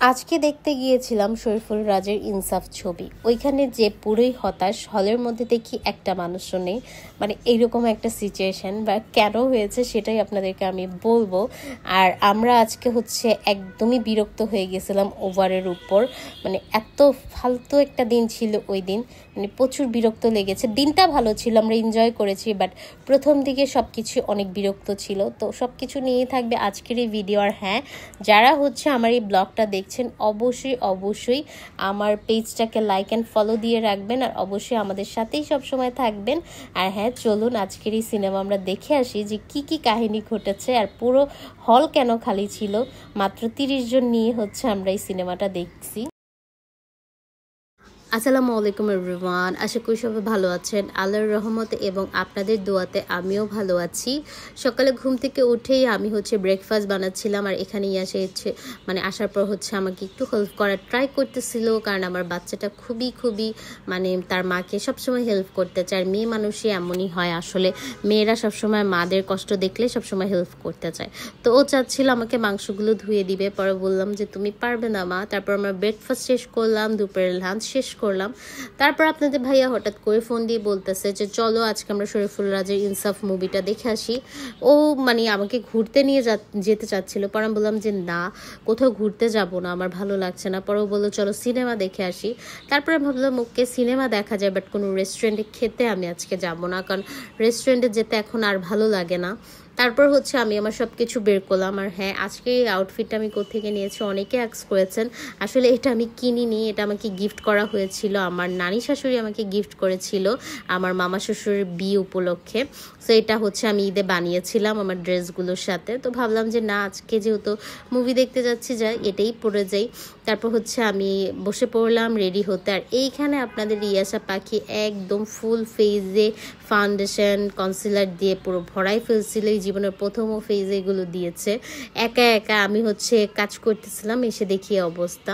আজকে দেখতে গিয়েছিলাম শরীফুল রাজের ইনসাফ ছবি। ওইখানে যে পুরোই হতাশ, হলের মধ্যে দেখি একটা মানুষও নেই। মানে এইরকম একটা সিচুয়েশন বা কেন হয়েছে সেটাই আপনাদেরকে আমি বলবো। আর আমরা আজকে একদমই বিরক্ত হয়ে গেছিলাম ওভারের উপর। মানে এত ফালতু একটা দিন ছিল ওই দিন, মানে প্রচুর বিরক্ত লেগেছে। দিনটা ভালো ছিল, আমরা এনজয় করেছি, বাট প্রথম দিকে সব কিছু অনেক বিরক্ত ছিল। তো সব কিছু নিয়েই থাকবে আজকের এই ভিডিও। আর হ্যাঁ, যারা আমার এই ব্লগটা দেখছেন অবশ্যই আমার পেজটাকে লাইক অ্যান্ড ফলো দিয়ে রাখবেন, আর অবশ্যই আমাদের সাথেই সবসময় থাকবেন। আর হ্যাঁ, চলুন আজকের এই সিনেমা আমরা দেখে আসি যে কি কাহিনী ঘটেছে আর পুরো হল কেন খালি ছিল। মাত্র 30 জন নিয়ে আমরা এই সিনেমাটা দেখছি। আসসালামু আলাইকুম এভরিওয়ান, আশা করি সবাই ভালো আছেন আল্লাহর রহমতে এবং আপনাদের দোয়াতে আমিও ভালো আছি। সকালে ঘুম থেকে উঠেই আমি ব্রেকফাস্ট বানাচ্ছিলাম, আর এখানে আসার পর আমাকে একটু হেল্প করার ট্রাই করতেছিল, কারণ আমার বাচ্চাটা খুবই তার মাকে সবসময় হেল্প করতে চায়। মেয়ে মানুষই এমনই হয়, আসলে মেয়েরা সবসময় মাদের কষ্ট দেখলে সবসময় হেল্প করতে চায়। তো ও চাচ্ছিল আমাকে মাংসগুলো ধুয়ে দিবে, পরে বললাম যে তুমি পারবে না মা। তারপর আমরা ব্রেকফাস্ট শেষ করলাম, দুপুরের লাঞ্চ শেষ করলাম। তারপর আপনাদের ভাইয়া হঠাৎ করে ফোন দিয়ে বলতেছে যে চলো আজকে আমরা শরীফুল রাজের ইনসাফ মুভিটা দেখে আসি। ও আমাকে ঘুরতে নিয়ে যেতে চাচ্ছিল, পরে আমি বললাম যে না, কোথাও ঘুরতে যাব না, আমার ভালো লাগছে না। পরে ও বললো চলো সিনেমা দেখে আসি। তারপরে ভাবলাম ওকে সিনেমা দেখা যায়, বাট কোনো রেস্টুরেন্টে খেতে আমি আজকে যাব না, কারণ রেস্টুরেন্টে যেতে এখন আর ভালো লাগে না। তারপর আমি আমার সব কিছু বের করলাম। আর হ্যাঁ, আজকে এই আউটফিটটা আমি কোত্থেকে নিয়েছি অনেকে অ্যাক্স করেছেন। আসলে এটা আমি কিনিনি, এটা আমাকে গিফট করা হয়েছিল। আমার নানি শাশুড়ি আমাকে গিফট করেছিল আমার মামা শ্বশুরের বিয়ে উপলক্ষে। সো এটা আমি ঈদে বানিয়েছিলাম আমার ড্রেসগুলোর সাথে। তো ভাবলাম যে না, আজকে যেহেতু মুভি দেখতে যাচ্ছি যাই এটাই পরে যাই। তারপর আমি বসে পড়লাম রেডি হতে। আর এইখানে আপনাদের ইয়াশা পাখি একদম ফুল ফেজে ফাউন্ডেশন কনসিলার দিয়ে পুরো ভরাই ফেলছিল। এই জীবনের প্রথম ফেজে এগুলো দিয়েছে। একা একা আমি কাজ করতেছিলাম, এসে দেখি অবস্থা।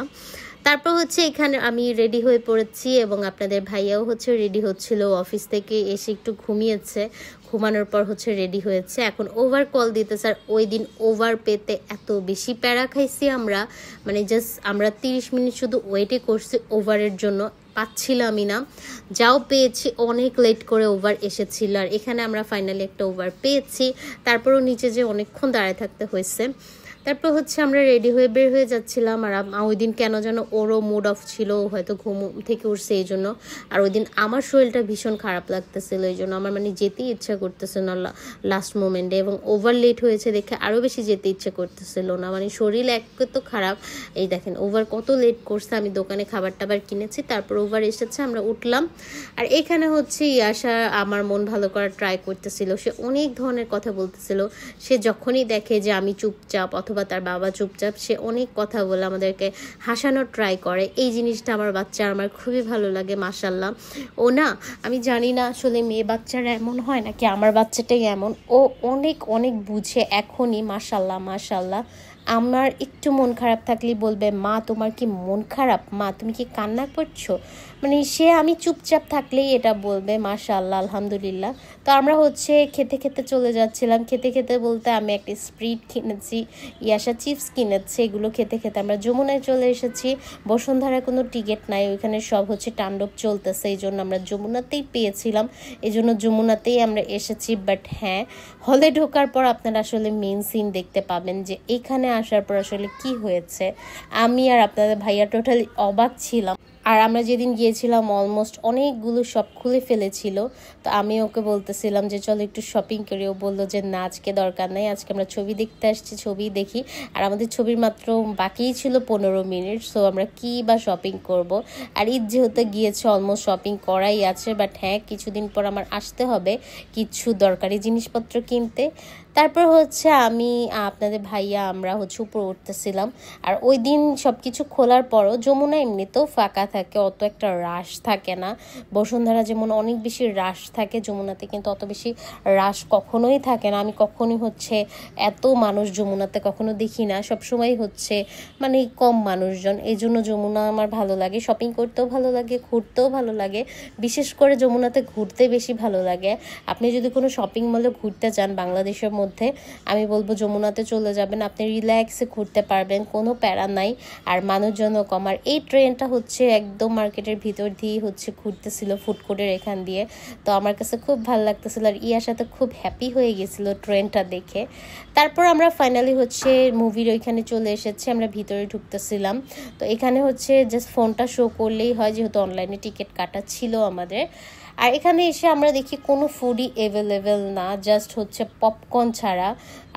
তারপর এখানে আমি রেডি হয়ে পড়েছি এবং আপনাদের ভাইয়াও রেডি হচ্ছিল, অফিস থেকে এসে একটু ঘুমিয়েছে, ঘুমানোর পর রেডি হয়েছে। এখন ওভার কল দিতে স্যার, ওই দিন ওভার পেতে এত বেশি প্যারা খাইছি আমরা, জাস্ট আমরা 30 মিনিট শুধু ওয়েটে করছি ওভারের জন্য, পাচ্ছিলামই না। যাও পেয়েছি, অনেক লেট করে ওভার এসেছিল। আর এখানে আমরা ফাইনালি একটা ওভার পেয়েছি, তারপরও নিচে যে অনেকক্ষণ দাঁড়ায় থাকতে হয়েছে। তারপর আমরা রেডি হয়ে বের হয়ে যাচ্ছিলাম। আর ওই দিন কেন যেন ওরও মুড অফ ছিল, হয়তো ঘুম থেকে উঠছে এই জন্য। আর ওই দিন আমার শরীরটা ভীষণ খারাপ লাগতেছিল, এই জন্য আমার যেতেই ইচ্ছা করতেছে না লাস্ট মোমেন্টে, এবং ওভার লেট হয়েছে দেখে আরও বেশি যেতে ইচ্ছে করতেছিল না। শরীর এক তো খারাপ। এই দেখেন ওভার কত লেট করছে, আমি দোকানে খাবার টাবার কিনেছি, তারপর ওভার এসেছে, আমরা উঠলাম। আর এখানে ইয়াশা আমার মন ভালো করার ট্রাই করতেছিল, সে অনেক ধরনের কথা বলতেছিল। সে যখনই দেখে যে আমি চুপচাপ অথবা তার বাবা চুপচাপ, সে অনেক কথা বলে আমাদেরকে হাসানোর ট্রাই করে। এই জিনিসটা আমার আমার খুবই ভালো লাগে, মাশাল্লাহ। ও না, আমি জানি না আসলে মেয়ে বাচ্চারা এমন হয় নাকি আমার বাচ্চাটাই এমন, ও অনেক বুঝে এখনই, মাশাল্লাহ। আমার একটু মন খারাপ থাকলেই বলবে মা তোমার কি মন খারাপ, মা তুমি কি কান্না করছো, সে আমি চুপচাপ থাকলেই এটা বলবে, মাশাআল্লাহ, আলহামদুলিল্লাহ। তো আমরা খেতে চলে যাচ্ছিলাম। খেতে বলতে আমি একটা স্প্রিট কিনেছি, ইয়াশা চিপস কিনেছে, এগুলো খেতে আমরা যমুনায় চলে এসেছি। বসুন্ধরায় কোনো টিকিট নাই, ওইখানে সব তাণ্ডব চলতেছে, এই জন্য আমরা যমুনাতেই পেয়েছিলাম, এই জন্য যমুনাতেই আমরা এসেছি। বাট হ্যাঁ, হলে ঢোকার পর আপনারা আসলে মেন সিন দেখতে পাবেন যে এইখানে আসার পর আসলে কি হয়েছে। আমি আর আপনাদের ভাইয়া টোটালি অবাক ছিলাম। আর আমরা যেদিন গিয়েছিলাম অলমোস্ট অনেকগুলো শপ খুলে ফেলেছিল। তো আমি ওকে বলতেছিলাম যে চলো একটু শপিং করি, ও বললো যে না আজকে দরকার নাই, আজকে আমরা ছবি দেখতে আসছি, ছবি দেখি। আর আমাদের ছবির মাত্র বাকিই ছিল 15 মিনিট, সো আমরা কি বা শপিং করব। আর ঈদ যেহেতু গিয়েছে অলমোস্ট শপিং করাই আছে, বাট হ্যাঁ, কিছুদিন পর আমার আসতে হবে কিছু দরকারি জিনিসপত্র কিনতে। তারপর আমি আপনাদের ভাইয়া আমরা উপরে উঠতেছিলাম। আর ওই দিন সব কিছু খোলার পরও যমুনা এমনিতেও ফাঁকা থাকে, অত একটা রাশ থাকে না। বসুন্ধরা যেমন অনেক বেশি রাশ থাকে, যমুনাতে কিন্তু অত বেশি রাশ কখনোই থাকে না। আমি কখনোই এত মানুষ যমুনাতে কখনো দেখি না, সবসময় কম মানুষজন। এই জন্য যমুনা আমার ভালো লাগে, শপিং করতেও ভালো লাগে, ঘুরতেও ভালো লাগে। বিশেষ করে যমুনাতে ঘুরতে বেশি ভালো লাগে। আপনি যদি কোনো শপিং মলে ঘুরতে যান বাংলাদেশের মধ্যে, মধ্যে। আমি বলবো যমুনাতে চলে যাবেন, আপনি রিল্যাক্সে ঘুরতে পারবেন, কোনো প্যারা নাই, আর মানুষজনও কম। আর এই ট্রেনটা হচ্ছে একদম মার্কেটের ভিতর দিয়ে হচ্ছে ঘুরতেছিল, ফুড কোর্টের এখান দিয়ে। তো আমার কাছে খুব ভালো লাগতেছিল, আর ইয়ার সাথে খুব হ্যাপি হয়ে গেছিলো ট্রেনটা দেখে। তারপর আমরা ফাইনালি হচ্ছে মুভির ওইখানে চলে এসেছি, আমরা ভিতরে ঢুকতেছিলাম। তো এখানে হচ্ছে জাস্ট ফোনটা শো করলেই হয়, যেহেতু অনলাইনে টিকিট কাটা ছিল আমাদের। আর এখানে এসে আমরা দেখি কোনো ফুডই অ্যাভেলেবেল না, জাস্ট হচ্ছে পপকর্ন ছাড়া।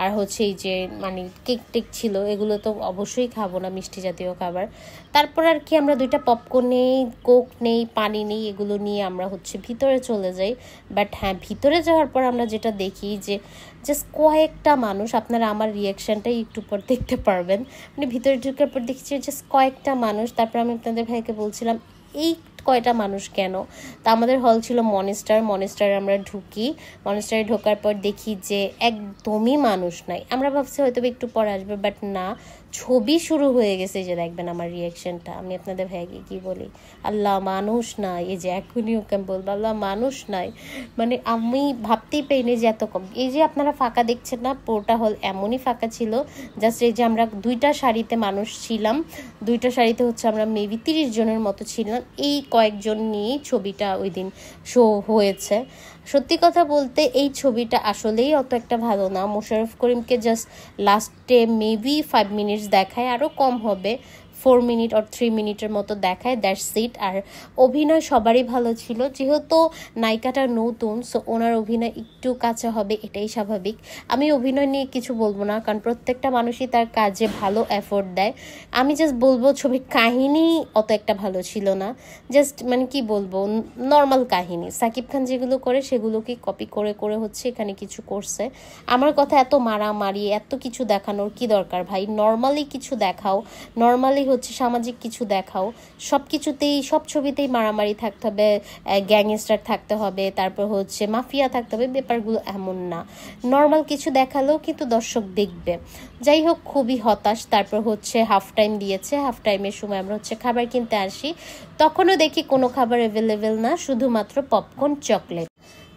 আর হচ্ছে এই যে মানে কেক টেক ছিল, এগুলো তো অবশ্যই খাবো না, মিষ্টি জাতীয় খাবার। তারপর আর কি আমরা 2টা পপকর্ন নেই, কোক নেই, পানি নেই, এগুলো নিয়ে আমরা হচ্ছে ভিতরে চলে যাই। বাট হ্যাঁ, ভিতরে যাওয়ার পর আমরা যেটা দেখি যে জাস্ট কয়েকটা মানুষ, আপনারা আমার রিয়াকশানটাই একটু পর দেখতে পারবেন। মানে ভিতরে ঢুকার পর দেখছি জাস্ট কয়েকটা মানুষ। তারপর আমি আপনাদের ভাইকে বলছিলাম এই কয়টা মানুষ কেন? তা আমাদের হল ছিল মনেস্টার আমরা ঢুকি। মনেস্টারে ঢোকার পর দেখি যে একদমই মানুষ নাই। আমরা ভাবছি হয়তো একটু পরে আসবে, বাট না, ছবি শুরু হয়ে গেছে। যে দেখবেন আমার রিয়াকশনটা, আমি আপনাদের ভাইকে কি বলি, আল্লাহ মানুষ নাই। এই যে এখনই ওকে আমি বলবো আল্লাহ মানুষ নাই, মানে আমি ভাবতেই পাইনি যে এত কম। এই যে আপনারা ফাঁকা দেখছেন না, পুরোটা হল এমনই ফাঁকা ছিল। জাস্ট এই যে আমরা 2টা সারিতে মানুষ ছিলাম, 2টা সারিতে হচ্ছে আমরা মেবি 30 জনের মতো ছিলাম। এই কয়েকজন নিয়েই ছবিটা ওই দিন শো হয়েছে। সত্যি কথা বলতে এই ছবিটা আসলেই অত একটা ভালো না। মোশাররফ করিমকে জাস্ট লাস্টে মেবি 5 মিনিটস দেখায়, আরও কম হবে, 4 মিনিট আর 3 মিনিটের মতো দেখায়, দ্যাটস ইট। আর অভিনয় সবারই ভালো ছিল, যেহেতু নায়িকাটা নতুন, সো ওনার অভিনয় একটু কাঁচা হবে, এটাই স্বাভাবিক। আমি অভিনয় নিয়ে কিছু বলবো না, কারণ প্রত্যেকটা মানুষই তার কাজে ভালো এফোর্ট দেয়। আমি জাস্ট বলবো ছবির কাহিনী অত একটা ভালো ছিল না। জাস্ট মানে কি বলবো, নর্মাল কাহিনী। সাকিব খান যেগুলো করে সেগুলোকে কপি করে করে হচ্ছে এখানে কিছু করছে। আমার কথা, এত মারামারি এত কিছু দেখানোর কি দরকার ভাই? নর্মালি কিছু দেখাও, নর্মালি হচ্ছে সামাজিক কিছু দেখাও। সব কিছুতেই, সব ছবিতেই মারামারি থাকতে হবে, গ্যাংস্টার থাকতে হবে, তারপর হচ্ছে মাফিয়া থাকতে হবে, ব্যাপারগুলো এমন না। নর্মাল কিছু দেখালেও কিন্তু দর্শক দেখবে। যাই হোক, খুবই হতাশ। তারপর হচ্ছে হাফ টাইম দিয়েছে, হাফ টাইমের সময় আমরা হচ্ছে খাবার কিনতে আসি, তখনও দেখি কোনো খাবার অ্যাভেলেবেল না, শুধুমাত্র পপকর্ন, চকলেট।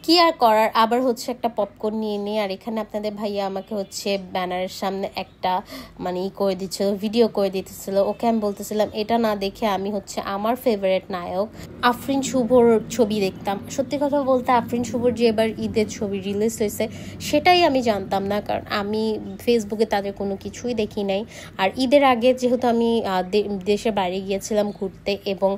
কি আর করার, আবার হচ্ছে একটা পপকর্ন নিয়ে নিই। আর এখানে আপনাদের ভাইয়া আমাকে হচ্ছে ব্যানারের সামনে একটা মানে করে দিচ্ছিল, ভিডিও করে দিতেছিল। ওকে আমি বলতেছিলাম এটা না দেখে আমি হচ্ছে আমার ফেভারিট নায়ক আফরিন শুভর ছবি দেখতাম। সত্যি কথা বলতে আফরিন শুভর যে এবার ঈদের ছবি রিলিজ হয়েছে সেটাই আমি জানতাম না, কারণ আমি ফেসবুকে তাদের কোনো কিছুই দেখি নাই। আর ঈদের আগে যেহেতু আমি দেশের বাইরে গিয়েছিলাম ঘুরতে, এবং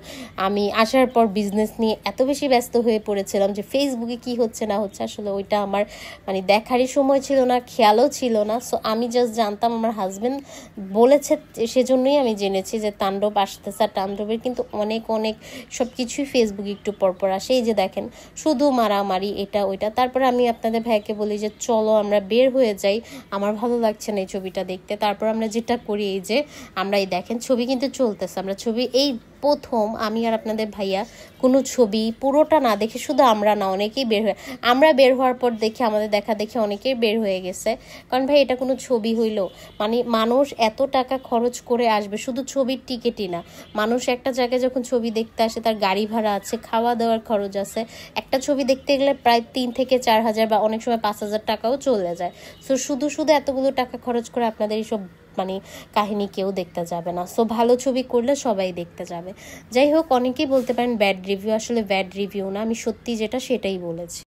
আমি আসার পর বিজনেস নিয়ে এত বেশি ব্যস্ত হয়ে পড়েছিলাম যে ফেসবুকে কি হচ্ছে না হচ্ছে আসলে ওইটা আমার মানে দেখারই সময় ছিল না, খেয়ালও ছিল না। সো আমি জাস্ট জানতাম আমার হাজবেন্ড বলেছে, সেজন্যই আমি জেনেছি যে তাণ্ডব আসতেছে। আর তাণ্ডবের কিন্তু অনেক অনেক সব কিছুই ফেসবুকে একটু পরপর আসে। এই যে দেখেন শুধু মারামারি, এটা ওইটা। তারপরে আমি আপনাদের ভাইকে বলি যে চলো আমরা বের হয়ে যাই, আমার ভালো লাগছে না এই ছবিটা দেখতে। তারপর আমরা যেটা করি, এই যে আমরা এই দেখেন ছবি কিন্তু চলতেছে, আমরা ছবি এই প্রথম আমি আর আপনাদের ভাইয়া কোনো ছবি পুরোটা না দেখে, শুধু আমরা না অনেকেই বের হয়ে, আমরা বের হওয়ার পর দেখি আমাদের দেখা দেখে অনেকেই বের হয়ে গেছে। কারণ ভাই এটা কোনো ছবি হইলো, মানে মানুষ এত টাকা খরচ করে আসবে শুধু ছবির টিকিটই না, মানুষ একটা জায়গায় যখন ছবি দেখতে আসে তার গাড়ি ভাড়া আছে, খাওয়া দাওয়ার খরচ আছে। একটা ছবি দেখতে গেলে প্রায় 3 থেকে 4 হাজার বা অনেক সময় 5 হাজার টাকাও চলে যায়। সো শুধু শুধু এতগুলো টাকা খরচ করে আপনাদের এইসব মানে কাহিনী কেউ দেখতে যাবে না। সো ভালো ছবি করলে সবাই দেখতে যাবে। যাই হোক, অনেকেই বলতে পারেন ব্যাড রিভিউ, আসলে ব্যাড রিভিউ না, আমি সত্যি যেটা সেটাই বলেছি।